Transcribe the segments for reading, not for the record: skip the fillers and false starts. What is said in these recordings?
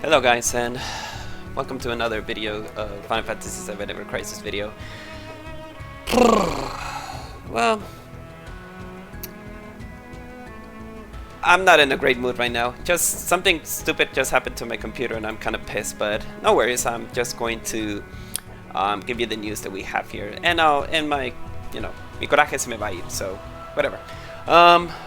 Hello guys, and welcome to another video of Final Fantasy VII Ever Crisis video. Well, I'm not in a great mood right now. Just something stupid just happened to my computer and I'm kind of pissed, but no worries, I'm just going to give you the news that we have here. And my, mi coraje se me va a ir, so whatever.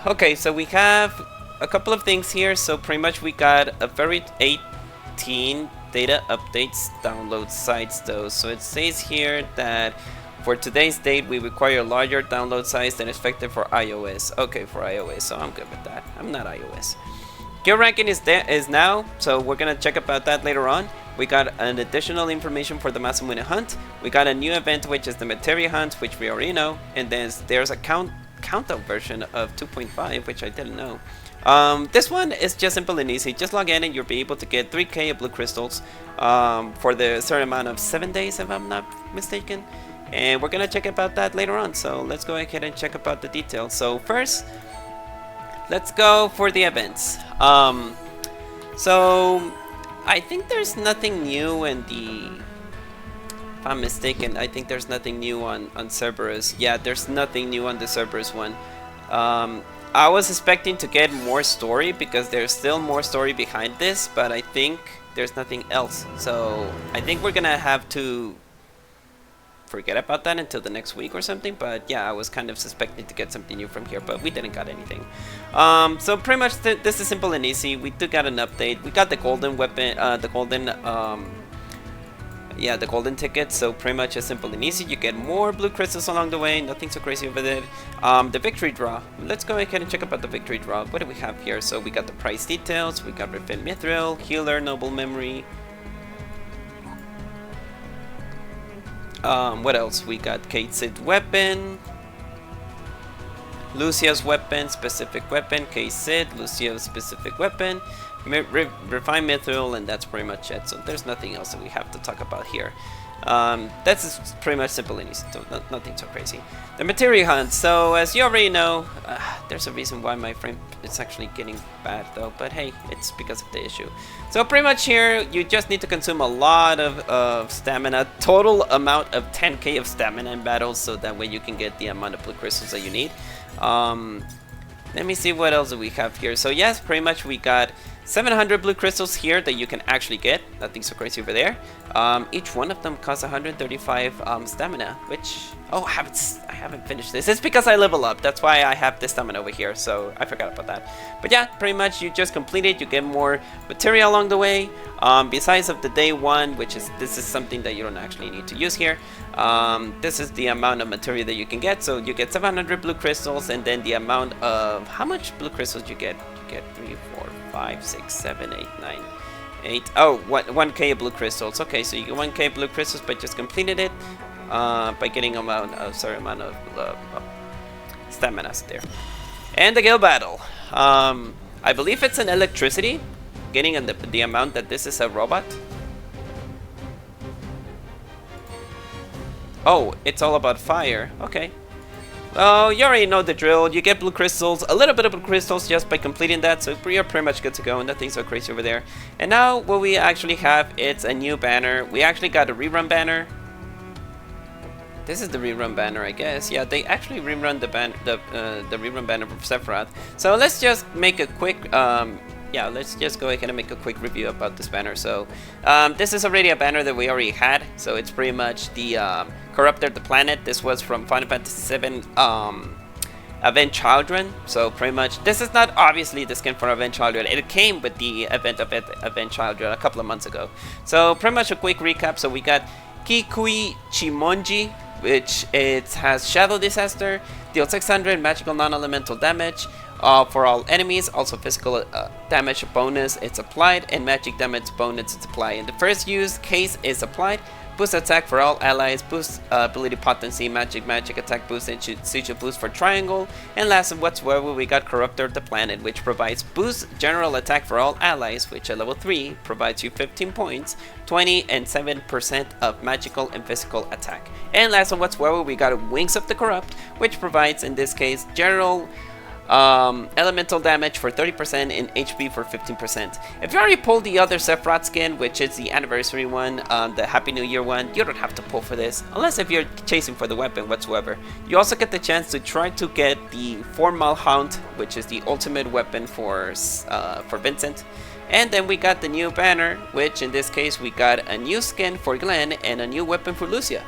Okay, so we have a couple of things here. So pretty much we got a very 18 data updates download sites though. So it says here that for today's date we require a larger download size than expected for iOS. Okay, for iOS, so I'm good with that. I'm not iOS. Gear ranking is now, so we're gonna check about that later on. We got an additional information for the Masamune hunt. We got a new event which is the Materia hunt, which we already know, and then there's a countdown version of 2.5, which I didn't know. This one is just simple and easy. Just log in and you'll be able to get 3k of blue crystals for the certain amount of 7 days, if I'm not mistaken. And we're gonna check about that later on. So let's go ahead and check about the details. So first, let's go for the events. So I think there's nothing new in the. If I'm mistaken, I think there's nothing new on Cerberus. Yeah, there's nothing new on the Cerberus one. I was expecting to get more story because there's still more story behind this, but I think there's nothing else. So I think we're gonna have to forget about that until the next week or something. But yeah, I was kind of suspecting to get something new from here, but we didn't got anything. So pretty much this is simple and easy. We did got an update. We got the golden weapon, the golden ticket. So pretty much it's simple and easy. You get more blue crystals along the way. Nothing so crazy over there. The victory draw. Let's go ahead and check about the victory draw. What do we have here? So we got the price details. We got Refin Mithril, Healer, Noble Memory. What else? We got Kate Sid weapon, Lucia's weapon, specific weapon, Kate Sid, Lucia's specific weapon, Refine Mithril, and that's pretty much it. So there's nothing else that we have to talk about here. That's pretty much simple and easy, so nothing so crazy. The Materia hunt. So as you already know, there's a reason why my frame is actually getting bad though, but hey, it's because of the issue. So pretty much here, you just need to consume a lot of stamina, total amount of 10k of stamina in battles, so that way you can get the amount of blue crystals that you need. Let me see what else do we have here. So yes, pretty much we got 700 blue crystals here that you can actually get. Nothing so crazy over there. Each one of them costs 135 stamina, which I haven't finished this. It's because I level up. That's why I have this stamina over here. So I forgot about that. But yeah, pretty much you just complete it. You get more material along the way. Besides of the day one, this is something that you don't actually need to use here. This is the amount of material that you can get. So you get 700 blue crystals, and then the amount of how much blue crystals you get. You get 3, 4, 5, 6, 7, 8, 9, 8. Oh, 1k blue crystals. Okay, so you get 1k blue crystals by just completing it, by getting a certain amount of stamina there. And the guild battle. I believe it's an electricity, getting the amount that this is a robot. Oh, it's all about fire. Okay. Well, you already know the drill. You get blue crystals, a little bit of blue crystals just by completing that, so you're pretty much good to go. Nothing so crazy over there. And now what we actually have, it's a new banner. We actually got a rerun banner. This is the rerun banner, I guess. Yeah, they actually rerun the rerun banner from Sephiroth. So let's just make a quick let's just go ahead and make a quick review about this banner. So this is already a banner that we already had. So it's pretty much the Corrupted the Planet. This was from Final Fantasy VII Event Children. So pretty much this is not obviously the skin for Event Children. It came with the event of Event Children a couple of months ago. So pretty much a quick recap. So we got Kikui Chimonji, which it has Shadow Disaster, deals 600 magical non-elemental damage for all enemies, also physical damage bonus it's applied, and magic damage bonus it's applied. In the first use case is applied, boost attack for all allies, boost ability potency, magic attack boost, and sigil boost for triangle. And last and whatsoever, we got Corruptor the Planet, which provides boost general attack for all allies, which at level 3 provides you 15 points, 20 and 7% of magical and physical attack. And last and whatsoever, we got Wings of the Corrupt, which provides in this case general Elemental damage for 30% and HP for 15%. If you already pulled the other Sephiroth skin, which is the anniversary one, the Happy New Year one, you don't have to pull for this, unless if you're chasing for the weapon whatsoever. You also get the chance to try to get the 4-Mile Hound, which is the ultimate weapon for Vincent. And then we got the new banner, which in this case we got a new skin for Glenn and a new weapon for Lucia.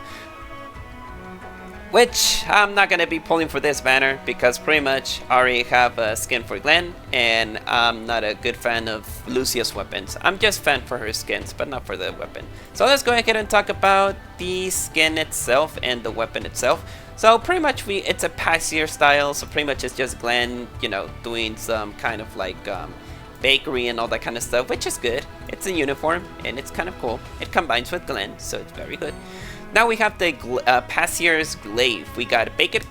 Which I'm not gonna be pulling for this banner because pretty much I already have a skin for Glenn and I'm not a good fan of Lucia's weapons. I'm just fan for her skins, but not for the weapon. So let's go ahead and talk about the skin itself and the weapon itself. So pretty much it's a passier style, so pretty much it's just Glenn, you know, doing some kind of like bakery and all that kind of stuff, which is good. It's a uniform and it's kind of cool. It combines with Glenn, so it's very good. Now we have the Passier's Glaive. We got Baked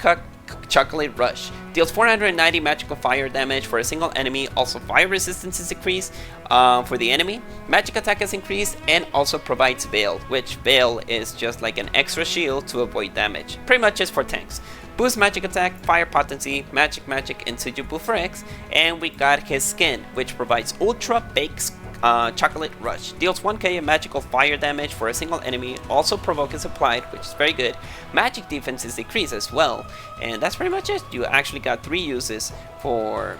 Chocolate Rush. Deals 490 magical fire damage for a single enemy. Also fire resistance is increased for the enemy. Magic attack is increased and also provides Veil, which Veil is just like an extra shield to avoid damage. Pretty much just for tanks. Boost magic attack, fire potency, magic, and Sujubu for X. And we got his skin, which provides Ultra Baked Chocolate Rush. Deals 1k of magical fire damage for a single enemy. Also provoke is applied, which is very good. Magic defense is decreased as well. And that's pretty much it. You actually got 3 uses for,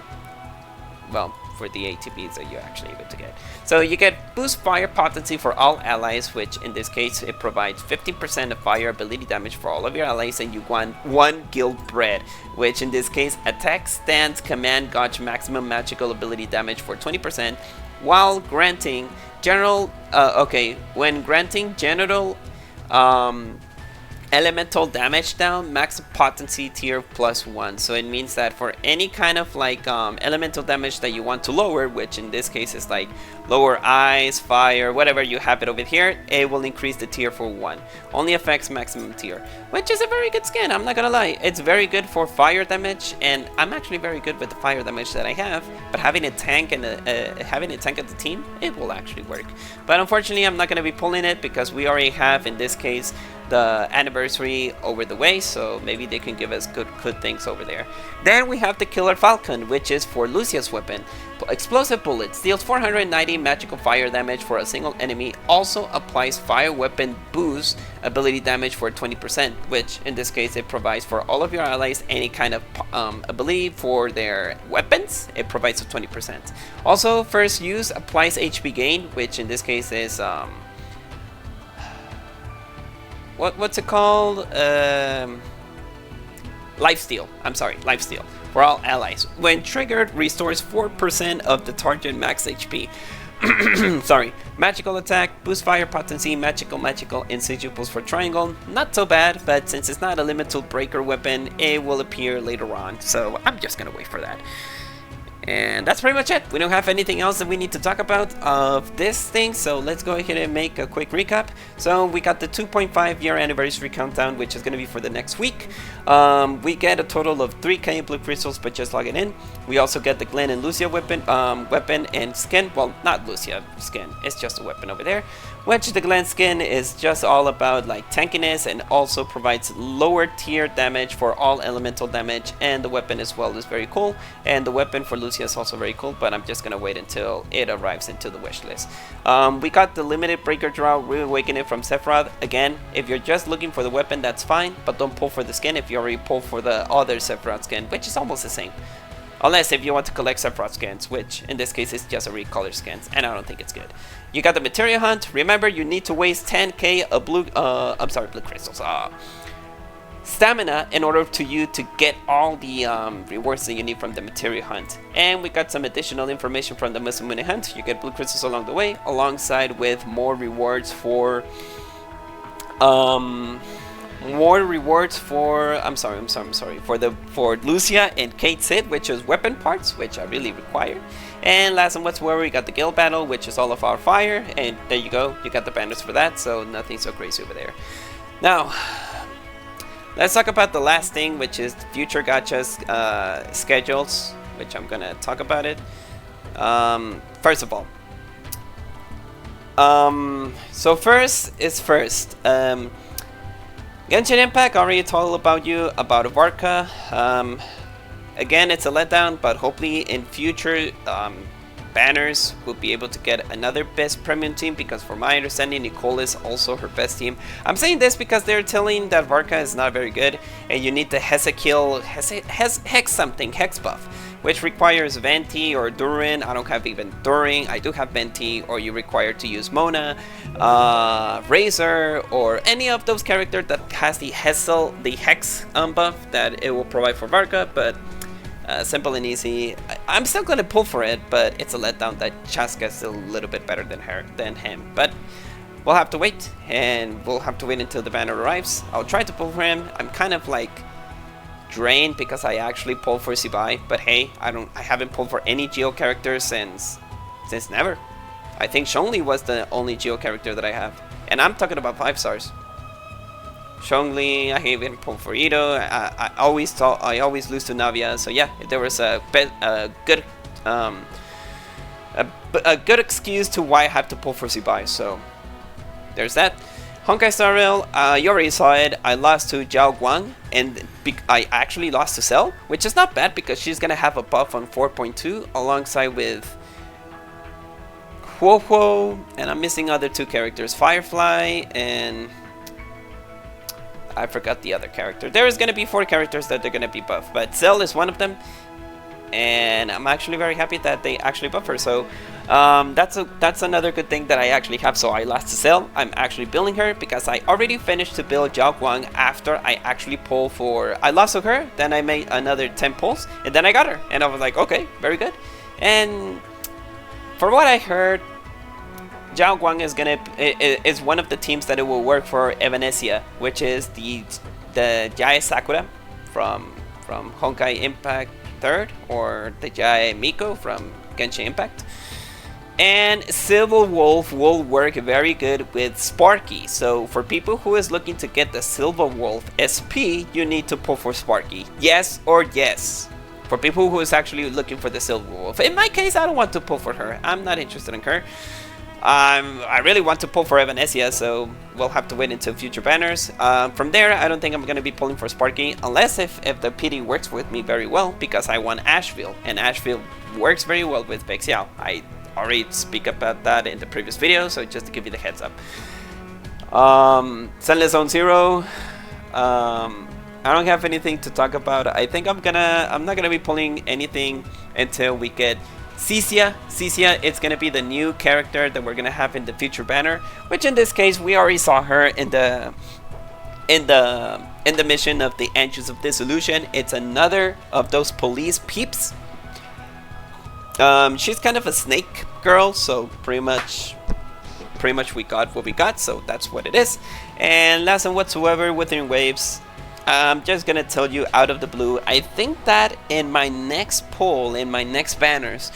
well, for the ATBs that you're actually able to get. So you get boost fire potency for all allies, which in this case it provides 15% of fire ability damage for all of your allies, and you want 1 guild bread, which in this case attack, stance, command, gauge maximum magical ability damage for 20%, while granting general when granting general elemental damage down, max potency tier +1. So it means that for any kind of like elemental damage that you want to lower, which in this case is like lower ice, fire, whatever you have it over here, it will increase the tier for 1. Only affects maximum tier, which is a very good skin, I'm not gonna lie. It's very good for fire damage, and I'm actually very good with the fire damage that I have, but having a tank and having a tank at the team, it will actually work. But unfortunately I'm not gonna be pulling it because we already have in this case the anniversary over the way, so maybe they can give us good things over there. Then we have the Killer Falcon, which is for Lucia's weapon. Explosive bullets, deals 490 magical fire damage for a single enemy, also applies fire weapon boost ability damage for 20%, which in this case it provides for all of your allies any kind of ability for their weapons. It provides a 20%. Also first use applies HP gain, which in this case is what's it called? Lifesteal. I'm sorry, Lifesteal. For all allies. When triggered, restores 4% of the target max HP. Sorry. Magical attack, boost fire potency, magical, and sigils for triangle. Not so bad, but since it's not a elemental breaker weapon, it will appear later on. So I'm just gonna wait for that. And that's pretty much it. We don't have anything else that we need to talk about of this thing, so let's go ahead and make a quick recap. So we got the 2.5 year anniversary countdown, which is going to be for the next week. We get a total of 3k blue crystals by just logging in. We also get the Glenn and Lucia weapon and skin. Well, not Lucia skin, it's just a weapon over there. Which the Glenn skin is just all about like tankiness and also provides lower tier damage for all elemental damage, and the weapon as well is very cool. And the weapon for Lucia is also very cool, but I'm just gonna wait until it arrives into the wish list. We got the limited breaker draw reawakening from Sephiroth. Again, if you're just looking for the weapon, that's fine, but don't pull for the skin if you already pull for the other Sephiroth skin, which is almost the same. Unless if you want to collect Sephiroth skins, which in this case is just a recolor skins, and I don't think it's good. You got the Materia hunt. Remember, you need to waste 10k of blue crystals, stamina in order to get all the rewards that you need from the Materia hunt. And we got some additional information from the Masamune hunt. You get blue crystals along the way, alongside with more rewards for for Lucia and Kate Sid, which is weapon parts, which I really require. And last and what's where we got the guild battle, which is all of our fire, and there you go, you got the banners for that, so nothing so crazy over there. Now let's talk about the last thing, which is the future gachas schedules, which I'm gonna talk about it. First of all, so first is first. Genshin Impact, already told about Varka. again, it's a letdown, but hopefully in future banners will be able to get another best premium team, because for my understanding, Nicole is also her best team. I'm saying this because they're telling that Varka is not very good, and you need to hex buff, which requires Venti or Durin. I don't have even Durin. I do have Venti, or you require to use Mona, Razor, or any of those characters that has the hex buff that it will provide for Varka, but simple and easy. I'm still gonna pull for it, but it's a letdown that Chaska is still a little bit better than him. But we'll have to wait, and we'll have to wait until the banner arrives. I'll try to pull for him. I'm kind of like drained because I actually pulled for Sibai, but hey, I haven't pulled for any Geo characters since never. I think Shonli was the only Geo character that I have, and I'm talking about 5 stars. Shongli, I even pulled for Ito. I always lose to Navia. So yeah, there was a good excuse to why I have to pull for Sibai. So there's that. Honkai Star Rail, you already saw it. I lost to Zhao Guang, and I actually lost to Cell, which is not bad because she's gonna have a buff on 4.2 alongside with Huo, and I'm missing other 2 characters, Firefly and I forgot the other character. There is going to be 4 characters that they're going to be buffed, but Cell is one of them, and I'm actually very happy that they actually buff her. So that's another good thing that I actually have. So I lost to Cell. I'm actually building her because I already finished to build Zhao Guang after I actually pulled for... I lost to her, then I made another 10 pulls, and then I got her. And I was like, okay, very good. And for what I heard, Zhao Guang is one of the teams that it will work for Evanesia, which is the Jae Sakura from Honkai Impact 3rd, or the Jae Miko from Genshin Impact. And Silver Wolf will work very good with Sparky. So for people who is looking to get the Silver Wolf SP, you need to pull for Sparky. Yes or yes. For people who is actually looking for the Silver Wolf. In my case, I don't want to pull for her. I'm not interested in her. I really want to pull for Evanesia, so we'll have to wait until future banners. From there, I don't think I'm going to be pulling for Sparky, unless if the PD works with me very well, because I want Asheville, and Asheville works very well with Bexiao. I already speak about that in the previous video, so just to give you the heads up. Sunless Zone Zero. I don't have anything to talk about. I think I'm not gonna be pulling anything until we get Cicia. Cicia, it's gonna be the new character that we're gonna have in the future banner, which in this case we already saw her in the mission of the Engines of Dissolution. It's another of those police peeps. She's kind of a snake girl, so pretty much we got what we got, so that's what it is. And last and whatsoever, Withering Waves, I'm just gonna tell you out of the blue, I think that in my next pull, in my next banners,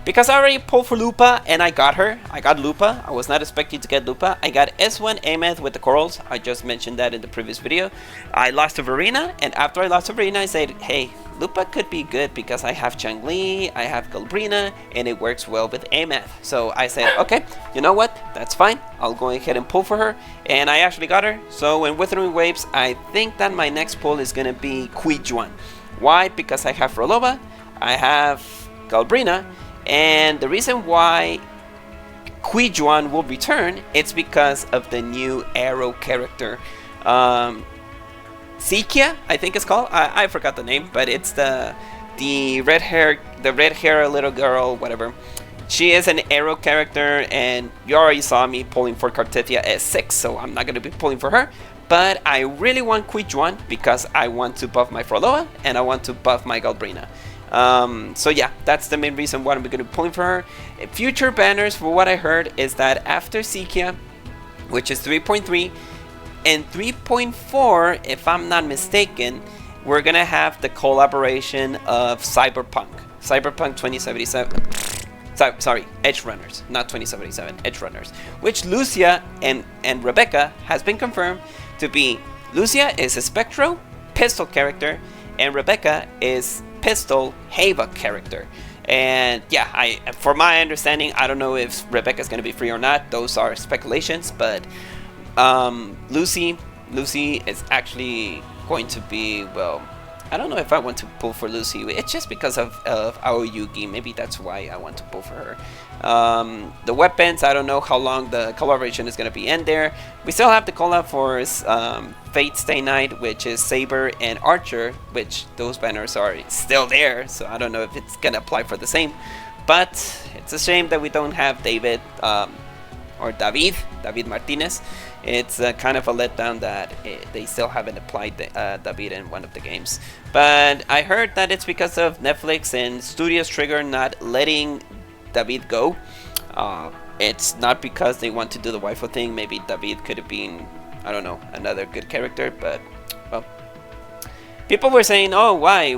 because I already pulled for Lupa and I got her. I got Lupa. I was not expecting to get Lupa. I got S1 Ameth with the corals. I just mentioned that in the previous video. I lost to Verena, and after I lost to Verena, I said, hey, Lupa could be good because I have Changli, I have Galbrina, and it works well with Ameth. So I said, okay, you know what? That's fine. I'll go ahead and pull for her, and I actually got her. So in Withering Waves, I think that my next pull is gonna be Quijuan. Why? Because I have Frolova, I have Galbrina, and the reason why Quijuan will return, it's because of the new Arrow character. Sikia, I think it's called. I forgot the name, but it's the red hair little girl, whatever. She is an Arrow character, and you already saw me pulling for Cartethia S6, so I'm not gonna be pulling for her. But I really want Quijuan because I want to buff my Frolova and I want to buff my Galbrina. So yeah, that's the main reason why I'm going to be pulling for her. Future banners, for what I heard, is that after Sikia, which is 3.3, and 3.4, if I'm not mistaken, we're going to have the collaboration of Cyberpunk 2077. Sorry, Edge Runners, not 2077, Edge Runners, which Lucia and Rebecca has been confirmed to be. Lucia is a Spectro pistol character, and Rebecca is pistol Hava character. And yeah, for my understanding, I don't know if Rebecca's going to be free or not. Those are speculations, but Lucy is actually going to be, well, I don't know if I want to pull for Lucy. It's just because of Aoyugi. Maybe that's why I want to pull for her. The weapons, I don't know how long the collaboration is going to be in there. We still have the collab for Fate Stay Night, which is Saber and Archer, which those banners are still there. So I don't know if it's going to apply for the same. But it's a shame that we don't have David or David Martinez. It's kind of a letdown that they still haven't applied David in one of the games. But I heard that it's because of Netflix and Studios Trigger not letting David go. It's not because they want to do the waifu thing. Maybe David could have been, I don't know, another good character. But, well, people were saying, oh, why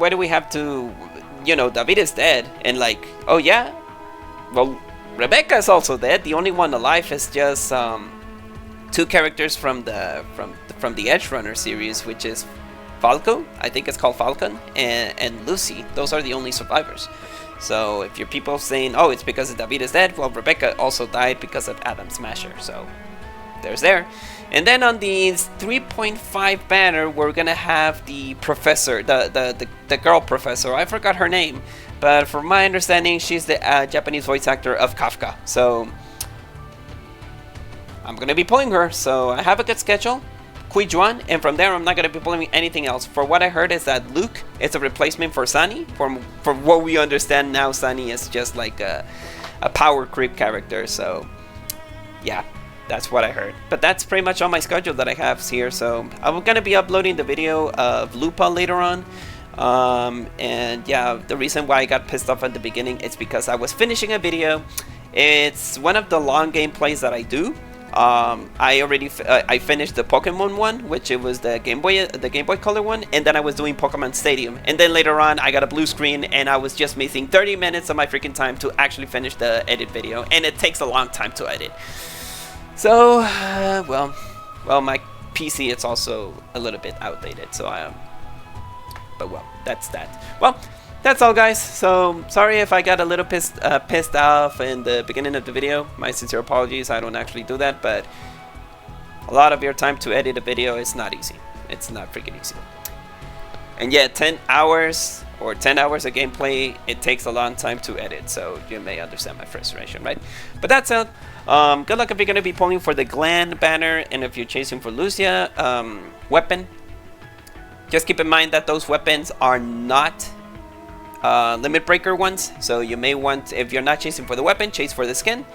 do we have to, you know, David is dead. And like, oh yeah, well, Rebecca is also dead. The only one alive is just two characters from the Edge Runner series, which is Falco, I think it's called Falcon, and Lucy. Those are the only survivors. So if your people saying, oh, it's because David is dead, well, Rebecca also died because of Adam Smasher. So there's there. And then on the 3.5 banner, we're gonna have the professor, the girl professor. I forgot her name, but from my understanding, she's the Japanese voice actor of Kafka. So I'm gonna be pulling her. So I have a good schedule. Juan, and from there I'm not gonna be pulling anything else. For what I heard is that Luke is a replacement for Sunny. For what we understand now, Sunny is just like a power creep character. So yeah. That's what I heard. But that's pretty much all my schedule that I have here. So I'm going to be uploading the video of Lupa later on. And yeah, the reason why I got pissed off at the beginning is because I was finishing a video. It's one of the long gameplays that I do. I finished the Pokemon one, which it was the Game Boy Color one, and then I was doing Pokemon Stadium, and then later on I got a blue screen, and I was just missing 30 minutes of my freaking time to actually finish the edit video, and it takes a long time to edit. So, well, my PC, it's also a little bit outdated, so but well, that's that. Well, that's all, guys. So, sorry if I got a little pissed off in the beginning of the video. My sincere apologies. I don't actually do that, but a lot of your time to edit a video is not easy. It's not freaking easy. And yeah, 10 hours or 10 hours of gameplay, it takes a long time to edit, so you may understand my frustration, right? But that's it. Good luck if you're going to be pulling for the Glenn banner, and if you're chasing for Lucia weapon. Just keep in mind that those weapons are not limit breaker ones, so you may want, if you're not chasing for the weapon, chase for the skin,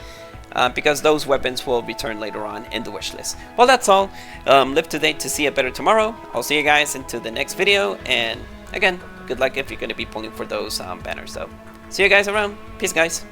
because those weapons will return later on in the wish list. Well, that's all. Live today to see a better tomorrow. I'll see you guys into the next video, and again, good luck if you're going to be pulling for those banners. So see you guys around. Peace, guys.